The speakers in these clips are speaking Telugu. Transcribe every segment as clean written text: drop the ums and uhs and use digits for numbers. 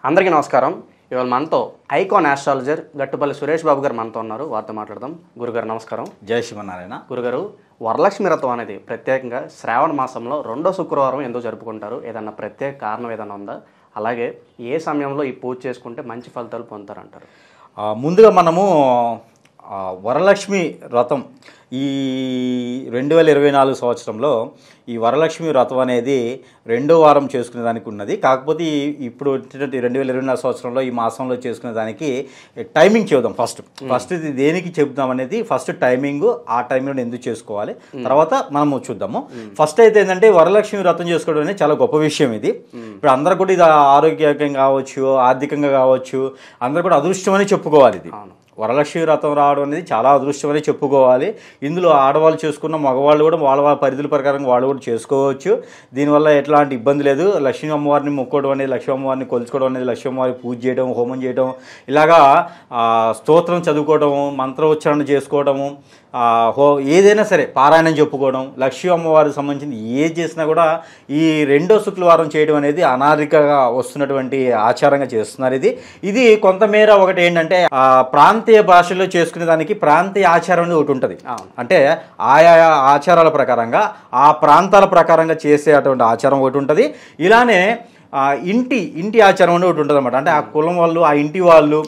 అందరికీ నమస్కారం. ఇవాళ మనతో ఐకాన్ ఆస్ట్రాలజర్ గట్టుపల్లి సురేష్ బాబు గారు మనతో ఉన్నారు. వారితో మాట్లాడదాం. గురుగారు నమస్కారం. జై శ్రీమన్నారాయణ. గురుగారు, వరలక్ష్మి వ్రతం అనేది ప్రత్యేకంగా శ్రావణ మాసంలో 2వ శుక్రవారం ఎందుకు జరుపుకుంటారు? ఏదన్నా ప్రత్యేక కారణం ఏదైనా ఉందా? అలాగే ఏ సమయంలో ఈ పూజ చేసుకుంటే మంచి ఫలితాలు పొందుతారంటారు? ముందుగా మనము వరలక్ష్మి వ్రతం ఈ 2024 సంవత్సరంలో ఈ వరలక్ష్మి వ్రతం అనేది 2వ వారం చేసుకునే దానికి ఉన్నది. కాకపోతే ఇప్పుడు 2024 సంవత్సరంలో ఈ మాసంలో చేసుకునే దానికి టైమింగ్ చెబుదాం. ఫస్ట్ ఇది దేనికి చెబుదాం అనేది ఫస్ట్ టైమింగ్, ఆ టైంలో ఎందుకు చేసుకోవాలి తర్వాత మనము చూద్దాము. ఫస్ట్ అయితే ఏంటంటే వరలక్ష్మి వ్రతం చేసుకోవడం అనేది చాలా గొప్ప విషయం. ఇది ఇప్పుడు అందరు కూడా ఇది ఆరోగ్యంగా కావచ్చు, ఆర్థికంగా కావచ్చు, అందరు కూడా అదృష్టం అని చెప్పుకోవాలి. ఇది వరలక్ష్మి వ్రతం రావడం అనేది చాలా అదృష్టమని చెప్పుకోవాలి. ఇందులో ఆడవాళ్ళు చేసుకున్న మగవాళ్ళు కూడా వాళ్ళ పరిధుల ప్రకారం వాళ్ళు కూడా చేసుకోవచ్చు. దీనివల్ల ఎట్లాంటి ఇబ్బంది లేదు. లక్ష్మీ అమ్మవారిని మొక్కోవడం అనేది, లక్ష్మీ అమ్మవారిని కొలుచుకోవడం అనేది, లక్ష్మీ అమ్మవారికి పూజ చేయడం, హోమం చేయడం, ఇలాగా స్తోత్రం చదువుకోవడము, మంత్రోచ్చారణ చేసుకోవడము, ఏదైనా సరే పారాయణం చెప్పుకోవడం, లక్ష్మీ అమ్మవారికి సంబంధించిన ఏది చేసినా కూడా ఈ 2వ శుక్రవారం చేయడం అనేది అనాదికగా వస్తున్నటువంటి ఆచారంగా చేస్తున్నారు. ఇది కొంతమేర ఒకటి ఏంటంటే ప్రాంతీయ భాషలో చేసుకునే దానికి ప్రాంతీయ ఆచారం అనేది ఒకటి ఉంటుంది. అంటే ఆయా ఆచారాల ప్రకారంగా ఆ ప్రాంతాల ప్రకారంగా చేసేటువంటి ఆచారం ఒకటి ఉంటుంది. ఇలానే ఇంటి ఆచారం అనేది ఒకటి ఉంటుంది అనమాట. అంటే ఆ కులం వాళ్ళు, ఆ ఇంటి వాళ్ళు,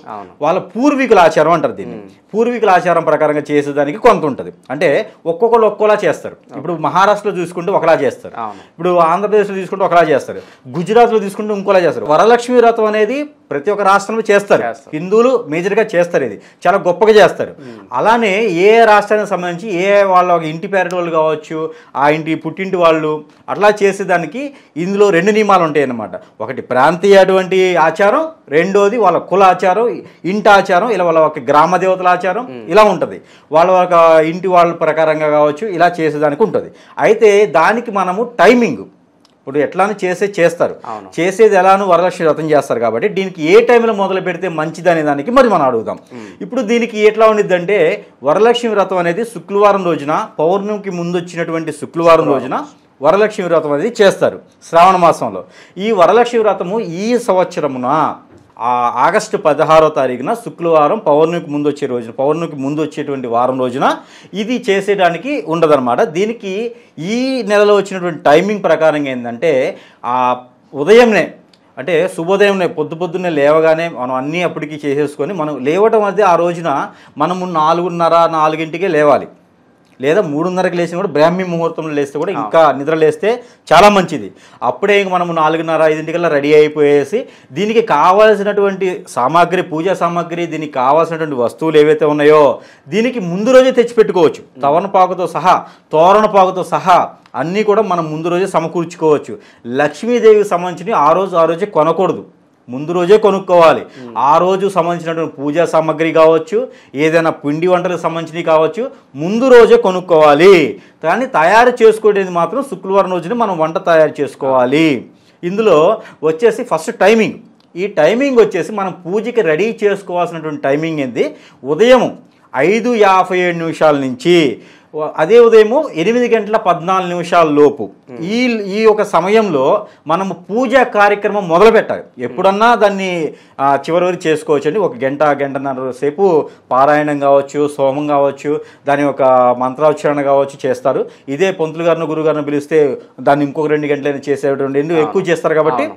వాళ్ళ పూర్వీకుల ఆచారం అంటారు దీన్ని. పూర్వీకుల ఆచారం ప్రకారంగా చేసేదానికి కొంత ఉంటుంది. అంటే ఒక్కొక్కరు ఒక్కోలా చేస్తారు. ఇప్పుడు మహారాష్ట్రలో చూసుకుంటే ఒకలా చేస్తారు, ఇప్పుడు ఆంధ్రప్రదేశ్లో తీసుకుంటే ఒకలా చేస్తారు, గుజరాత్లో తీసుకుంటే ఇంకోలా చేస్తారు. వరలక్ష్మి వ్రతం అనేది ప్రతి ఒక్క రాష్ట్రంలో చేస్తారు. హిందువులు మేజర్గా చేస్తారు. ఇది చాలా గొప్పగా చేస్తారు. అలానే ఏ రాష్ట్రానికి సంబంధించి వాళ్ళ ఇంటి పేరెంట్ వాళ్ళు కావచ్చు, ఆ ఇంటి పుట్టింటి వాళ్ళు అట్లా చేసేదానికి ఇందులో 2 నియమాలు ఉంటాయి అన్నమాట. ఒకటి ప్రాంతీయ అటువంటి ఆచారం, రెండోది వాళ్ళ కుల ఆచారం, ఇంటి ఆచారం, ఇలా వాళ్ళ ఒక గ్రామ దేవతల ఆచారం ఇలా ఉంటుంది. వాళ్ళ ఒక ఇంటి వాళ్ళ ప్రకారంగా కావచ్చు, ఇలా చేసేదానికి ఉంటుంది. అయితే దానికి మనము టైమింగ్ ఇప్పుడు ఎట్లానూ చేస్తారు. చేసేది ఎలానూ వరలక్ష్మి వ్రతం చేస్తారు కాబట్టి దీనికి ఏ టైంలో మొదలు పెడితే మంచిది అనే దానికి మరి మనం అడుగుదాం. ఇప్పుడు దీనికి ఎట్లా ఉండిద్దంటే వరలక్ష్మి వ్రతం అనేది శుక్రవారం రోజున, పౌర్ణమికి ముందు వచ్చినటువంటి శుక్రవారం రోజున వరలక్ష్మి వ్రతం అనేది చేస్తారు శ్రావణ మాసంలో. ఈ వరలక్ష్మి వ్రతము ఈ సంవత్సరమున ఆగస్టు 16వ తారీఖున శుక్రవారం పౌర్ణమికి ముందు వచ్చేటువంటి వారం రోజున ఇది చేసేయడానికి ఉండదన్నమాట. దీనికి ఈ నెలలో వచ్చినటువంటి టైమింగ్ ప్రకారం ఏంటంటే ఉదయంనే, అంటే శుభోదయంనే, పొద్దున్నే లేవగానే మనం అన్నీ అప్పటికి చేసేసుకొని మనం లేవటం అనేది ఆ రోజున మనము 4:30-4కే లేవాలి. లేదా 3:30కి లేచిన కూడా బ్రాహ్మీ ముహూర్తంలో లేస్తే కూడా ఇంకా నిద్ర లేస్తే చాలా మంచిది. అప్పుడే మనము 4:30-5కల్లా రెడీ అయిపోయేసి దీనికి కావాల్సినటువంటి సామాగ్రి, పూజా సామాగ్రి, దీనికి కావాల్సినటువంటి వస్తువులు ఏవైతే ఉన్నాయో దీనికి ముందు రోజే తెచ్చిపెట్టుకోవచ్చు. తవరణపాకుతో సహా, తోరణపాకుతో సహా అన్నీ కూడా మనం ముందు రోజే సమకూర్చుకోవచ్చు. లక్ష్మీదేవికి సంబంధించి ఆ రోజే కొనకూడదు, ముందు రోజే కొనుక్కోవాలి. ఆ రోజు సంబంధించినటువంటి పూజా సామాగ్రి కావచ్చు, ఏదైనా పిండి వంటలకు సంబంధించినవి కావచ్చు, ముందు రోజే కొనుక్కోవాలి. కానీ తయారు చేసుకోవడానికి మాత్రం శుక్రవారం రోజున మనం వంట తయారు చేసుకోవాలి. ఇందులో వచ్చేసి ఫస్ట్ టైమింగ్, ఈ టైమింగ్ వచ్చేసి మనం పూజకి రెడీ చేసుకోవాల్సినటువంటి టైమింగ్ ఏంది, ఉదయం 5:57 నుంచి అదే ఉదయం 8:14 లోపు ఈ ఒక సమయంలో మనము పూజా కార్యక్రమం మొదలు పెట్టాలి. ఎప్పుడన్నా దాన్ని చివరి వరకు చేసుకోవచ్చు అండి. 1-1.5 సేపు పారాయణం కావచ్చు, సోమం కావచ్చు, దాని ఒక మంత్రోచ్చారణ కావచ్చు చేస్తారు. ఇదే పంతులు గారిని, గురువు గారిని పిలిస్తే దాన్ని ఇంకొక 2 గంటలైనా చేసేటువంటి, ఎందుకు ఎక్కువ చేస్తారు కాబట్టి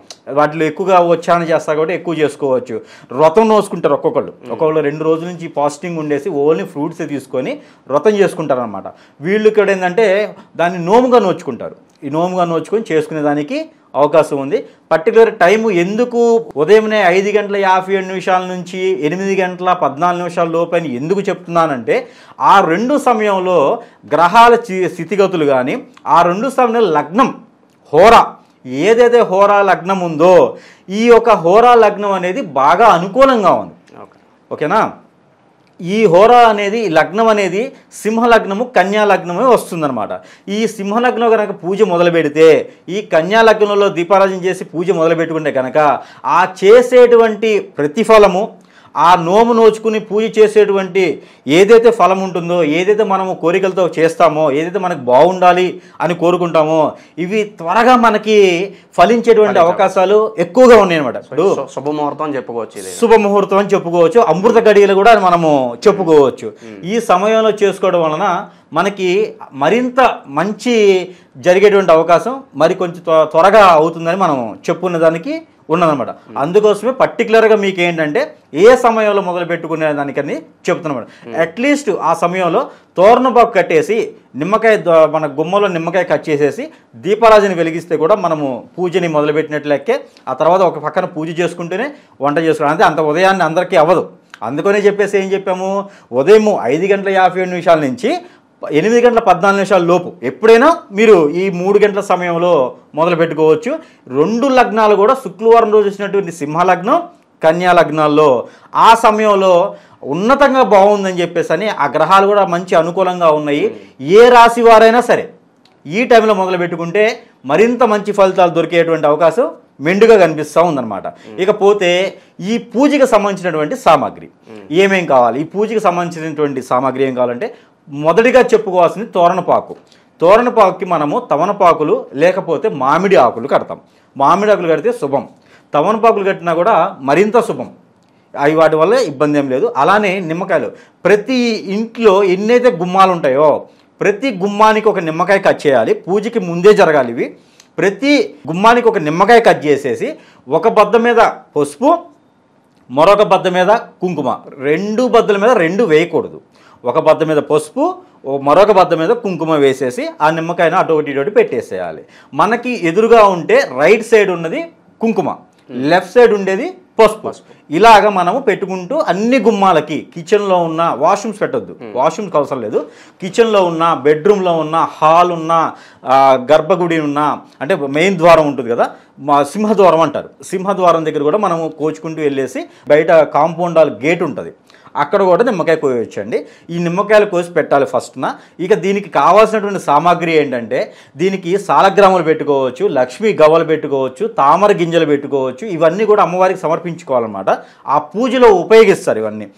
వాటిలో ఎక్కువగా ఉచ్చారణ చేస్తారు కాబట్టి ఎక్కువ చేసుకోవచ్చు. వ్రతం నోసుకుంటారు ఒక్కొక్కళ్ళు 2 రోజుల నుంచి ఫాస్టింగ్ ఉండేసి ఓన్లీ ఫ్రూట్స్ తీసుకొని వ్రతం చేసుకుంటారు అనమాట. వీళ్ళు ఇక్కడ ఏంటంటే దాన్ని నోముగా నోచుకుంటారు. ఈ నోముగా నోచుకొని చేసుకునే దానికి అవకాశం ఉంది. పర్టికులర్ టైము ఎందుకు ఉదయంనే 5:57 నుంచి 8:14 లోపు అని ఎందుకు చెప్తున్నానంటే ఆ 2 సమయంలో గ్రహాల స్థితిగతులు కానీ, ఆ 2 సమయంలో లగ్నం, హోరా, ఏదైతే హోరా లగ్నం ఉందో ఈ యొక్క హోరా లగ్నం అనేది బాగా అనుకూలంగా ఉంది. ఓకేనా? ఈ హోరా అనేది, లగ్నం అనేది సింహలగ్నము, కన్యా లగ్నమే వస్తుందన్నమాట. ఈ సింహలగ్నం కనుక పూజ మొదలు పెడితే, ఈ కన్యా లగ్నంలో దీపారాజన చేసి పూజ మొదలు పెట్టుకుంటే కనుక ఆ చేసేటువంటి ప్రతిఫలము, ఆ నోము నోచుకుని పూజ చేసేటువంటి ఏదైతే ఫలం ఉంటుందో, ఏదైతే మనము కోరికలతో చేస్తామో, ఏదైతే మనకు బాగుండాలి అని కోరుకుంటామో, ఇవి త్వరగా మనకి ఫలించేటువంటి అవకాశాలు ఎక్కువగా ఉన్నాయి అనమాట. ఇప్పుడు శుభముహూర్తం అని చెప్పుకోవచ్చు, శుభముహూర్తం అని చెప్పుకోవచ్చు, అమృత గడియలు కూడా మనము చెప్పుకోవచ్చు. ఈ సమయంలో చేసుకోవడం వలన మనకి మరింత మంచి జరిగేటువంటి అవకాశం మరి కొంచెం త్వరగా అవుతుందని మనం చెప్పుకునే దానికి ఉన్నదన్నమాట. అందుకోసమే పర్టికులర్గా మీకు ఏంటంటే ఏ సమయంలో మొదలు పెట్టుకునే దానికని చెప్తున్నమాట. అట్లీస్ట్ ఆ సమయంలో తోరణపాకు కట్టేసి నిమ్మకాయ మన గుమ్మలో నిమ్మకాయ కట్ చేసేసి దీపారాజుని వెలిగిస్తే కూడా మనము పూజని మొదలుపెట్టినట్లెక్కే. ఆ తర్వాత ఒక పక్కన పూజ చేసుకుంటూనే వంట చేసుకోవడం, అంటే అంత ఉదయాన్నే అందరికీ అవ్వదు. అందుకనే చెప్పేసి ఏం చెప్పాము, ఉదయం 5:57 నుంచి 8:14 లోపు ఎప్పుడైనా మీరు ఈ 3 గంటల సమయంలో మొదలు పెట్టుకోవచ్చు. 2 లగ్నాలు కూడా శుక్రవారం రోజు వచ్చినటువంటి సింహ లగ్నం, కన్యా లగ్నాల్లో ఆ సమయంలో ఉన్నతంగా బాగుందని చెప్పేసి అని ఆ గ్రహాలు కూడా మంచి అనుకూలంగా ఉన్నాయి. ఏ రాశి వారైనా సరే ఈ టైంలో మొదలు పెట్టుకుంటే మరింత మంచి ఫలితాలు దొరికేటువంటి అవకాశం మెండుగా కనిపిస్తూ ఉందన్నమాట. ఇకపోతే ఈ పూజకి సంబంధించినటువంటి సామాగ్రి ఏమేం కావాలి, ఈ పూజకి సంబంధించినటువంటి సామాగ్రి ఏం కావాలంటే మొదటిగా చెప్పుకోవాల్సింది తోరణపాకు. తోరణపాకుకి మనము తమనపాకులు లేకపోతే మామిడి ఆకులు కడతాం. మామిడి ఆకులు కడితే శుభం, తమనపాకులు కట్టినా కూడా మరింత శుభం. అవి వాటి వల్ల ఇబ్బంది ఏం లేదు. అలానే నిమ్మకాయలు, ప్రతి ఇంట్లో ఎన్నైతే గుమ్మాలు ఉంటాయో ప్రతి గుమ్మానికి ఒక నిమ్మకాయ కట్ చేయాలి. పూజకి ముందే జరగాలి ఇవి. ప్రతి గుమ్మానికి ఒక నిమ్మకాయ కట్ చేసేసి ఒక బద్ద మీద పసుపు, మరొక బద్ద మీద కుంకుమ, 2 బద్దల మీద 2 వేయకూడదు. ఒక బద్ద మీద పసుపు, మరొక బద్ద మీద కుంకుమ వేసేసి ఆ నిమ్మకాయను అటు ఒకటి ఇటు పెట్టేసేయాలి. మనకి ఎదురుగా ఉంటే రైట్ సైడ్ ఉన్నది కుంకుమ, లెఫ్ట్ సైడ్ ఉండేది పసుపు. ఇలాగ మనము పెట్టుకుంటూ అన్ని గుమ్మాలకి, కిచెన్లో ఉన్న, వాష్రూమ్స్ పెట్టొద్దు, వాష్రూమ్స్కి అవసరం లేదు, కిచెన్లో ఉన్న, బెడ్రూమ్లో ఉన్న, హాల్ ఉన్న, గర్భగుడి ఉన్న, అంటే మెయిన్ ద్వారం ఉంటుంది కదా, సింహద్వారం అంటారు, సింహద్వారం దగ్గర కూడా మనము కోచుకుంటూ వెళ్ళేసి బయట కాంపౌండ్ వాల్ గేట్ ఉంటుంది, అక్కడ కూడా నిమ్మకాయ కోయవచ్చండి. ఈ నిమ్మకాయలు కోసి పెట్టాలి ఫస్ట్న. ఇక దీనికి కావాల్సినటువంటి సామాగ్రి ఏంటంటే దీనికి సాలగ్రాములు పెట్టుకోవచ్చు, లక్ష్మీ గవ్వలు పెట్టుకోవచ్చు, తామర గింజలు పెట్టుకోవచ్చు. ఇవన్నీ కూడా అమ్మవారికి సమర్పించుకోవాలన్నమాట. ఆ పూజలో ఉపయోగిస్తారు ఇవన్నీ.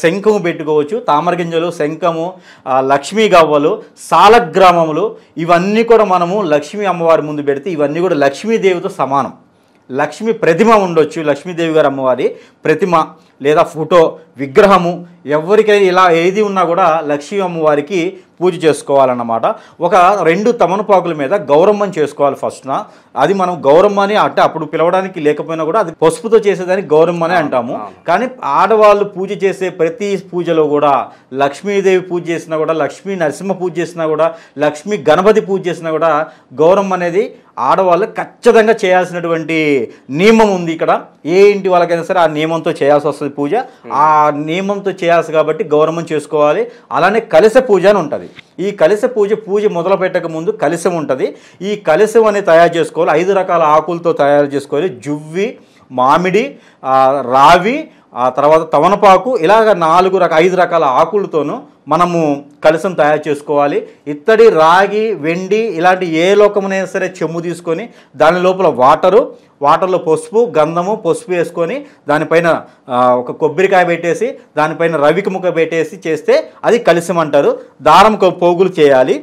శంఖము పెట్టుకోవచ్చు, తామర గింజలు, శంఖము, లక్ష్మీ గవ్వలు, సాలగ్రామములు, ఇవన్నీ కూడా మనము లక్ష్మీ అమ్మవారి ముందు పెడితే ఇవన్నీ కూడా లక్ష్మీదేవితో సమానం. లక్ష్మీ ప్రతిమ ఉండొచ్చు, లక్ష్మీదేవి గారు అమ్మవారి ప్రతిమ లేదా ఫోటో, విగ్రహము, ఎవరికైనా ఇలా ఏది ఉన్నా కూడా లక్ష్మీ అమ్మవారికి పూజ చేసుకోవాలన్నమాట. ఒక 2 తమనపాకుల మీద గౌరమ్మని చేసుకోవాలి ఫస్ట్న. అది మనం గౌరమ్మ అని అంటే అప్పుడు పిలవడానికి లేకపోయినా కూడా అది పసుపుతో చేసేదానికి గౌరమ్మ అని అంటాము. కానీ ఆడవాళ్ళు పూజ చేసే ప్రతి పూజలో కూడా లక్ష్మీదేవి పూజ చేసినా కూడా, లక్ష్మీ నరసింహ పూజ చేసినా కూడా, లక్ష్మీ గణపతి పూజ చేసినా కూడా గౌరమ్మ అనేది ఆడవాళ్ళు ఖచ్చితంగా చేయాల్సినటువంటి నియమం ఉంది ఇక్కడ. ఏ ఇంటి వాళ్ళకైనా సరే ఆ నియమంతో చేయాల్సి వస్తుంది పూజ. ఆ నియమంతో చేయాల్సి కాబట్టి గౌరవం చేసుకోవాలి. అలానే కలశ పూజ అని ఉంటుంది. ఈ కలశ పూజ మొదలు పెట్టక ముందు కలశం ఉంటుంది. ఈ కలశం అనేది తయారు చేసుకోవాలి. 5 రకాల ఆకులతో తయారు చేసుకోవాలి. జువ్వి, మామిడి, రావి, ఆ తర్వాత తమనపాకు, ఇలాగ 5 రకాల ఆకులతోనూ మనము కలశం తయారు చేసుకోవాలి. ఇత్తడి, రాగి, వెండి ఇలాంటి ఏ లోకమైనా సరే చెమ్ము తీసుకొని దాని లోపల వాటర్లో పసుపు, గంధము, పసుపు వేసుకొని దానిపైన ఒక కొబ్బరికాయ పెట్టేసి దానిపైన రవికి ముక్క పెట్టేసి చేస్తే అది కలశం అంటారు. దారం పోగులు చేయాలి.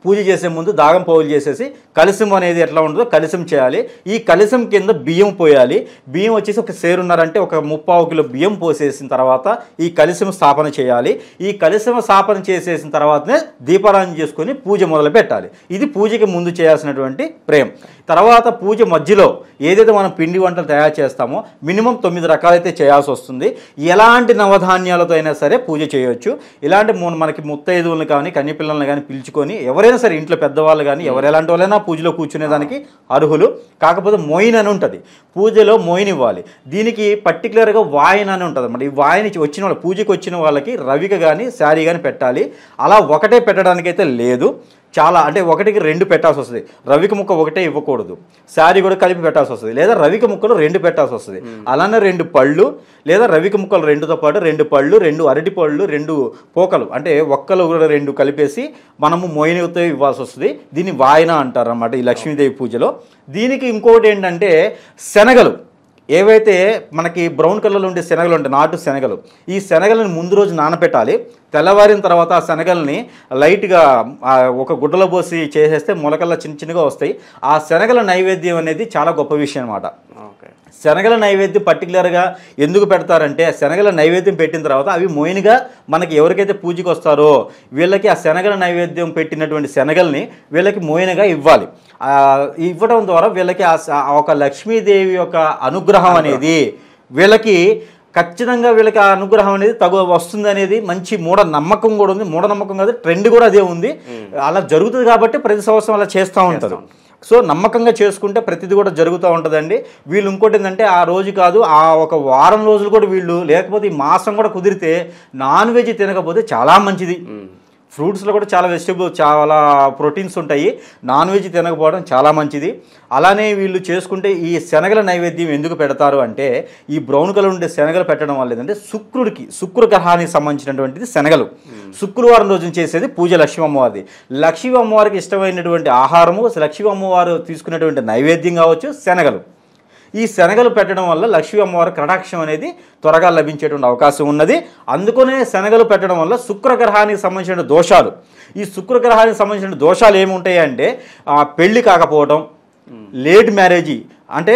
పూజ చేసే ముందు దాగం పోగులు చేసేసి కలశం అనేది ఎట్లా ఉంటుందో కలశం చేయాలి. ఈ కలశం కింద బియ్యం పోయాలి. బియ్యం వచ్చేసి ఒక సేరున్నారంటే ఒక 30 కిలో బియ్యం పోసేసిన తర్వాత ఈ కలశం స్థాపన చేయాలి. ఈ కలశం స్థాపన చేసేసిన తర్వాతనే దీపారాధన చేసుకొని పూజ మొదలు పెట్టాలి. ఇది పూజకి ముందు చేయాల్సినటువంటి ప్రేమ. తర్వాత పూజ మధ్యలో ఏదైతే మనం పిండి వంటలు తయారు చేస్తామో మినిమం 9 రకాలైతే చేయాల్సి వస్తుంది. ఎలాంటి నవధాన్యాలతో అయినా సరే పూజ చేయవచ్చు. ఇలాంటి మనకి ముత్తైదువులను కానీ కన్యపిల్లలను కానీ పిలుచుకొని ఎవరైనా సరే ఇంట్లో పెద్దవాళ్ళు కానీ ఎలాంటి వాళ్ళైనా పూజలో కూర్చునేదానికి అర్హులు. కాకపోతే మోయిన్ అని ఉంటుంది, పూజలో మోయిన్ ఇవ్వాలి. దీనికి పర్టికులర్గా వాయిన్ అని ఉంటుంది అన్నమాట. ఈ వాయిన్ వచ్చిన వాళ్ళు, పూజకి వచ్చిన వాళ్ళకి రవిక కానీ శారీ కానీ పెట్టాలి. అలా ఒకటే పెట్టడానికైతే లేదు, చాలా అంటే 1కి 2 పెట్టాల్సి వస్తుంది. రవిక ముక్క ఒకటే ఇవ్వకూడదు, శారీ కూడా కలిపి పెట్టాల్సి వస్తుంది. లేదా రవిక ముక్కలు 2 పెట్టాల్సి వస్తుంది. అలానే 2 పళ్ళు లేదా రవిక ముక్కలు 2తో పాటు 2 పళ్ళు, 2 అరటి పళ్ళు, 2 పోకలు అంటే ఒక్కలు కూడా 2 కలిపేసి మనము మోయినతో ఇవ్వాల్సి వస్తుంది. దీన్ని వాయన అంటారు అన్నమాట ఈ లక్ష్మీదేవి పూజలో. దీనికి ఇంకొకటి ఏంటంటే శనగలు. ఏవైతే మనకి బ్రౌన్ కలర్లో ఉండే శనగలు ఉంటాయి, నాటు శనగలు, ఈ శనగలను ముందు రోజు నానబెట్టాలి. తెల్లవారిన తర్వాత ఆ శనగల్ని లైట్గా ఒక గుడ్డలో పోసి చేసేస్తే మొలకల్లా చిన్న చిన్నగా వస్తాయి. ఆ శనగల నైవేద్యం అనేది చాలా గొప్ప విషయం అన్నమాట. శనగల నైవేద్యం పర్టికులర్గా ఎందుకు పెడతారంటే, శనగల నైవేద్యం పెట్టిన తర్వాత అవి మోయిన్గా మనకి ఎవరికైతే పూజకి వస్తారో వీళ్ళకి ఆ శనగల నైవేద్యం పెట్టినటువంటి శనగల్ని వీళ్ళకి మోయినగా ఇవ్వాలి. ఇవ్వడం ద్వారా వీళ్ళకి ఒక లక్ష్మీదేవి యొక్క అనుగ్రహం అనేది వీళ్ళకి ఖచ్చితంగా వీళ్ళకి ఆ అనుగ్రహం అనేది వస్తుంది అనేది మంచి మూఢ నమ్మకం కూడా ఉంది. మూఢనమ్మకం కాదు, ట్రెండ్ కూడా అదే ఉంది. అలా జరుగుతుంది కాబట్టి ప్రతి సంవత్సరం అలా చేస్తూ ఉంటారు. సో నమ్మకంగా చేసుకుంటే ప్రతిదీ కూడా జరుగుతూ ఉంటుందండి. వీళ్ళు ఇంకోటి ఏంటంటే ఆ రోజు కాదు, ఆ ఒక వారం రోజులు కూడా వీళ్ళు, లేకపోతే ఈ మాసం కూడా కుదిరితే నాన్ వెజ్ తినకపోతే చాలా మంచిది. ఫ్రూట్స్లో కూడా చాలా చాలా ప్రోటీన్స్ ఉంటాయి. నాన్ వెజ్ తినకపోవడం చాలా మంచిది. అలానే వీళ్ళు చేసుకుంటే ఈ శనగల నైవేద్యం ఎందుకు పెడతారు అంటే, ఈ బ్రౌన్ కలర్ ఉండే శనగలు పెట్టడం వల్ల ఏంటంటే శుక్ర గ్రహానికి సంబంధించినటువంటిది శనగలు. శుక్రవారం రోజున చేసేది పూజ లక్ష్మీ అమ్మవారిది. లక్ష్మీ అమ్మవారికి ఇష్టమైనటువంటి ఆహారము, లక్ష్మీ అమ్మవారు తీసుకునేటువంటి నైవేద్యం కావచ్చు శనగలు. ఈ శనగలు పెట్టడం వల్ల లక్ష్మీ అమ్మవారి కటాక్షం అనేది త్వరగా లభించేటువంటి అవకాశం ఉన్నది. అందుకనే శనగలు పెట్టడం వల్ల శుక్రగ్రహానికి సంబంధించిన దోషాలు, ఈ శుక్రగ్రహానికి సంబంధించిన దోషాలు ఏముంటాయి అంటే, పెళ్లి కాకపోవడం, లేట్ మ్యారేజీ అంటే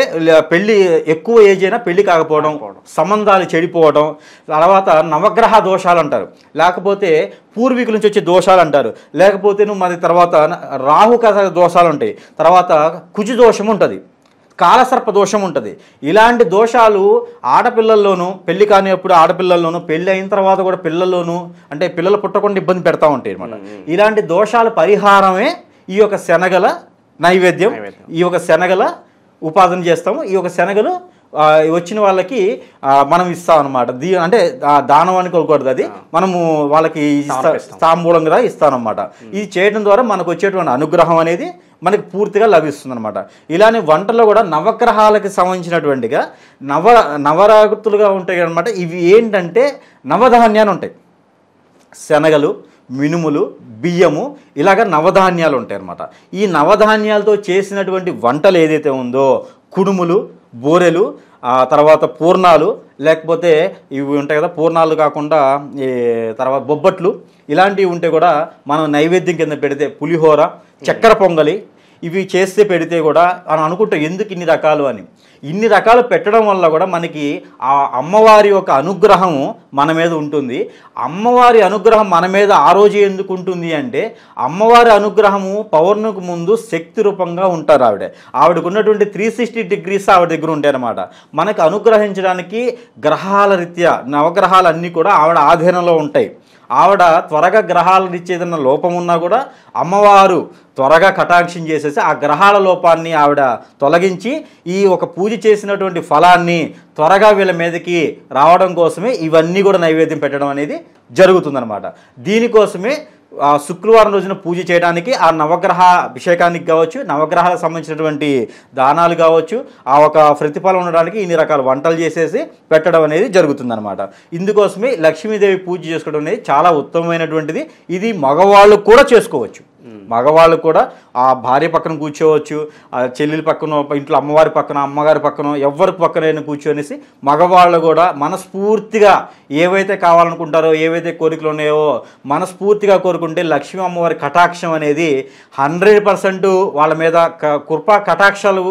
పెళ్లి ఎక్కువ ఏజ్ అయినా పెళ్లి కాకపోవడం, సంబంధాలు చెడిపోవడం, తర్వాత నవగ్రహ దోషాలు అంటారు, లేకపోతే పూర్వీకుల నుంచి వచ్చే దోషాలు అంటారు, లేకపోతే మరి తర్వాత రాహుకథ దోషాలు ఉంటాయి, తర్వాత కుజు దోషం ఉంటుంది, కాలసర్ప దోషం ఉంటుంది. ఇలాంటి దోషాలు ఆడపిల్లల్లోనూ, పెళ్లి కానిప్పుడు ఆడపిల్లల్లోనూ, పెళ్లి అయిన తర్వాత కూడా పిల్లల్లోనూ, అంటే పిల్లలు పుట్టకుండా ఇబ్బంది పెడతా ఉంటాయి అనమాట. ఇలాంటి దోషాల పరిహారమే ఈ యొక్క శనగల నైవేద్యం, ఈ యొక్క శనగల ఉపాసన చేస్తాము. ఈ యొక్క శనగలు వచ్చిన వాళ్ళకి మనం ఇస్తాం అనమాట. అంటే దానం అనుకోకూడదు, అది మనము వాళ్ళకి తాంబూలంగా ఇస్తాం అనమాట. ఇది చేయడం ద్వారా మనకు వచ్చేటువంటి అనుగ్రహం అనేది మనకి పూర్తిగా లభిస్తుంది అనమాట. ఇలానే వంటలో కూడా నవగ్రహాలకి సంబంధించినటువంటిగా నవరాగుతులుగా ఉంటాయి అనమాట. ఇవి ఏంటంటే నవధాన్యాలు ఉంటాయి, శనగలు, మినుములు, బియ్యము, ఇలాగ నవధాన్యాలు ఉంటాయి అన్నమాట. ఈ నవధాన్యాలతో చేసినటువంటి వంటలు ఏదైతే ఉందో, కుడుములు, బూరెలు, తర్వాత పూర్ణాలు, లేకపోతే ఇవి ఉంటాయి కదా, పూర్ణాలు కాకుండా ఈ తర్వాత బొబ్బట్లు, ఇలాంటివి ఉంటే కూడా మనం నైవేద్యం కింద పెడితే, పులిహోర, చక్కెర పొంగలి, ఇవి చేస్తే పెడితే కూడా అని అనుకుంటాం ఎందుకు ఇన్ని రకాలు అని. ఇన్ని రకాలు పెట్టడం వల్ల కూడా మనకి ఆ అమ్మవారి యొక్క అనుగ్రహము మన మీద ఉంటుంది. అమ్మవారి అనుగ్రహం మన మీద ఆ రోజు ఎందుకు ఉంటుంది అంటే, అమ్మవారి అనుగ్రహము పౌర్ణమికి ముందు శక్తి రూపంగా ఉంటారు. ఆవిడకు ఉన్నటువంటి 360 degrees ఆవిడ దగ్గర ఉంటాయి అన్నమాట. మనకు అనుగ్రహించడానికి గ్రహాల రీత్యా నవగ్రహాలన్నీ కూడా ఆవిడ ఆధీనంలో ఉంటాయి. ఆవిడ త్వరగా గ్రహాల రీత్యా ఏదైనా లోపం ఉన్నా కూడా అమ్మవారు త్వరగా కటాక్షం చేసేసి ఆ గ్రహాల లోపాన్ని ఆవిడ తొలగించి ఈ ఒక పూజ చేసినటువంటి ఫలాన్ని త్వరగా వీళ్ళ మీదకి రావడం కోసమే ఇవన్నీ కూడా నైవేద్యం పెట్టడం అనేది జరుగుతుందన్నమాట. దీనికోసమే శుక్రవారం రోజున పూజ చేయడానికి, ఆ నవగ్రహ అభిషేకానికి కావచ్చు, నవగ్రహాలకు సంబంధించినటువంటి దానాలు కావచ్చు, ఆ ఒక ప్రతిఫలం ఉండడానికి ఇన్ని రకాల వంటలు చేసేసి పెట్టడం అనేది జరుగుతుందన్నమాట. ఇందుకోసమే లక్ష్మీదేవి పూజ చేసుకోవడం అనేది చాలా ఉత్తమమైనటువంటిది. ఇది మగవాళ్ళు కూడా చేసుకోవచ్చు. మగవాళ్ళు కూడా ఆ భార్య పక్కన కూర్చోవచ్చు, ఆ చెల్లెల పక్కన, ఇంట్లో అమ్మవారి పక్కన, అమ్మగారి పక్కన, ఎవరి పక్కనైనా కూర్చొనేసి మగవాళ్ళు కూడా మనస్ఫూర్తిగా ఏవైతే కావాలనుకుంటారో, ఏవైతే కోరికలు ఉన్నాయో మనస్ఫూర్తిగా కోరుకుంటే లక్ష్మీ అమ్మవారి కటాక్షం అనేది 100% వాళ్ళ మీద కృపా కటాక్షాలు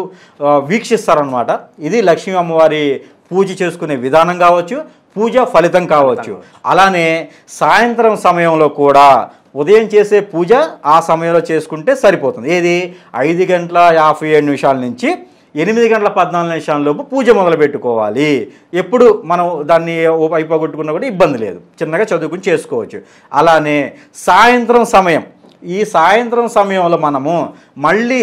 వీక్షిస్తారనమాట. ఇది లక్ష్మీ అమ్మవారి పూజ చేసుకునే విధానం కావచ్చు, పూజ ఫలితం కావచ్చు. అలానే సాయంత్రం సమయంలో కూడా ఉదయం చేసే పూజ ఆ సమయంలో చేసుకుంటే సరిపోతుంది. ఏది 5:57 నుంచి 8:14 లోపు పూజ మొదలు పెట్టుకోవాలి. ఎప్పుడు మనం దాన్ని అయిపోగొట్టుకున్నా కూడా ఇబ్బంది లేదు, చిన్నగా చదువుకుని చేసుకోవచ్చు. అలానే సాయంత్రం సమయం, ఈ సాయంత్రం సమయంలో మనము మళ్ళీ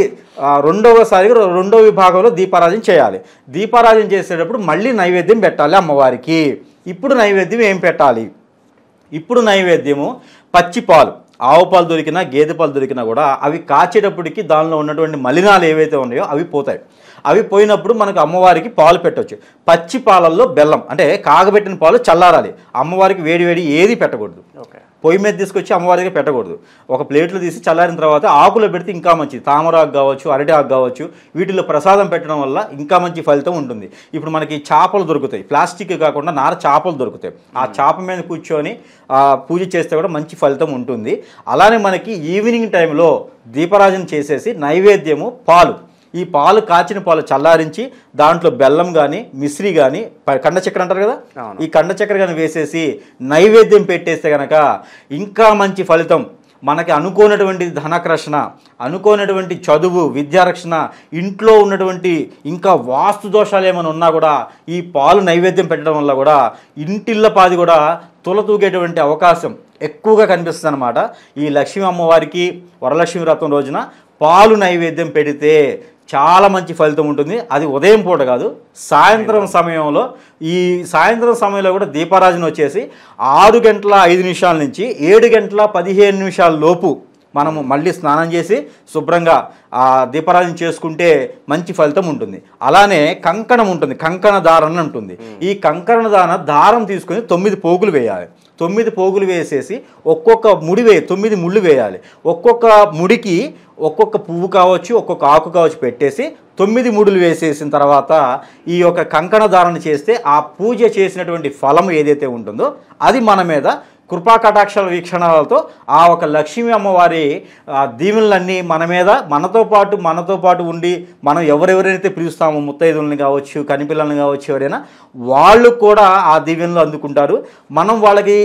రెండవ విభాగంలో దీపారాధన చేయాలి. దీపారాధన చేసేటప్పుడు మళ్ళీ నైవేద్యం పెట్టాలి అమ్మవారికి. ఇప్పుడు నైవేద్యం ఏం పెట్టాలి? ఇప్పుడు నైవేద్యము పచ్చి పాలు, ఆవు పాలు దొరికినా, గేదె పాలు దొరికినా కూడా అవి కాచేటప్పటికి దానిలో ఉన్నటువంటి మలినాలు ఏవైతే ఉన్నాయో అవి పోతాయి. అవి పోయినప్పుడు మనకు అమ్మవారికి పాలు పెట్టవచ్చు. పచ్చి పాలల్లో బెల్లం, అంటే కాగబెట్టిన పాలు చల్లారాలి. అమ్మవారికి వేడి ఏది పెట్టకూడదు. పొయ్యి మీద తీసుకొచ్చి అమ్మవారి దగ్గర పెట్టకూడదు. ఒక ప్లేట్లో తీసి చల్లారిన తర్వాత ఆకులో పెడితే ఇంకా మంచిది. తామరాకు కావచ్చు, అరటి ఆకు కావచ్చు, వీటిలో ప్రసాదం పెట్టడం వల్ల ఇంకా మంచి ఫలితం ఉంటుంది. ఇప్పుడు మనకి చేపలు దొరుకుతాయి, ప్లాస్టిక్ కాకుండా నార చేపలు దొరుకుతాయి. ఆ చేప మీద కూర్చొని పూజ చేస్తే కూడా మంచి ఫలితం ఉంటుంది. అలానే మనకి ఈవినింగ్ టైంలో దీపారాజన చేసేసి నైవేద్యము పాలు, ఈ పాలు కాచిన పాలు చల్లారించి దాంట్లో బెల్లం కానీ మిశ్రీ కానీ కండ చక్కెర అంటారు కదా, ఈ కండ చక్కెర కానీ వేసేసి నైవేద్యం పెట్టేస్తే కనుక ఇంకా మంచి ఫలితం. మనకి అనుకోనటువంటి ధనకర్షణ, అనుకోనటువంటి చదువు, విద్యారక్షణ, ఇంట్లో ఉన్నటువంటి ఇంకా వాస్తు దోషాలు ఏమైనా ఉన్నా కూడా ఈ పాలు నైవేద్యం పెట్టడం వల్ల కూడా ఇంటిళ్ళపాది కూడా తులతూగేటువంటి అవకాశం ఎక్కువగా కనిపిస్తుంది అన్నమాట. ఈ లక్ష్మీ అమ్మవారికి వరలక్ష్మి వ్రతం రోజున పాలు నైవేద్యం పెడితే చాలా మంచి ఫలితం ఉంటుంది. అది ఉదయం పూట కాదు, సాయంత్రం సమయంలో. ఈ సాయంత్రం సమయంలో కూడా దీపారాజన వచ్చేసి 6:05 నుంచి 7:15 లోపు మనము మళ్ళీ స్నానం చేసి శుభ్రంగా ఆ దీపారాజన చేసుకుంటే మంచి ఫలితం ఉంటుంది. అలానే కంకణం ఉంటుంది, కంకణ దారణ ఉంటుంది. ఈ కంకణ దారం తీసుకొని 9 పోగులు వేయాలి. 9 పోగులు వేసేసి ఒక్కొక్క ముడి 9 ముళ్ళు వేయాలి. ఒక్కొక్క ముడికి ఒక్కొక్క పువ్వు కావచ్చు, ఒక్కొక్క ఆకు కావచ్చు పెట్టేసి 9 ముడులు వేసేసిన తర్వాత ఈ యొక్క కంకణ ధారణ చేస్తే ఆ పూజ చేసినటువంటి ఫలం ఏదైతే ఉంటుందో అది మన మీద కృపా కటాక్షల వీక్షణాలతో ఆ ఒక లక్ష్మీ అమ్మవారి దీవెనలన్నీ మన మీద మనతో పాటు ఉండి మనం ఎవరెవరైతే పిలుస్తామో ముత్తైదుల్ని కావచ్చు, కనిపిల్లల్ని కావచ్చు, ఎవరైనా వాళ్ళు కూడా ఆ దీవెనలు అందుకుంటారు. మనం వాళ్ళకి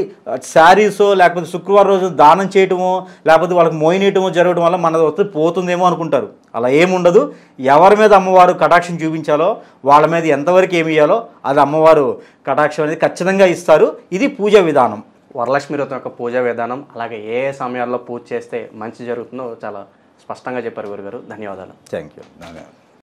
శారీసో లేకపోతే శుక్రవారం రోజు దానం చేయటమో లేకపోతే వాళ్ళకి మోయినేయటమో జరగడం వల్ల మన వస్తు పోతుందేమో అనుకుంటారు. అలా ఏముండదు. ఎవరి మీద అమ్మవారు కటాక్షం చూపించాలో, వాళ్ళ మీద ఎంతవరకు ఏమి ఇవ్వాలో అది అమ్మవారు కటాక్షం అనేది ఖచ్చితంగా ఇస్తారు. ఇది పూజా విధానం. వరలక్ష్మి వ్రతం యొక్క పూజా విధానం, అలాగే ఏ సమయాల్లో పూజ చేస్తే మంచి జరుగుతుందో చాలా స్పష్టంగా చెప్పారు గురుగారు. ధన్యవాదాలు. Thank you.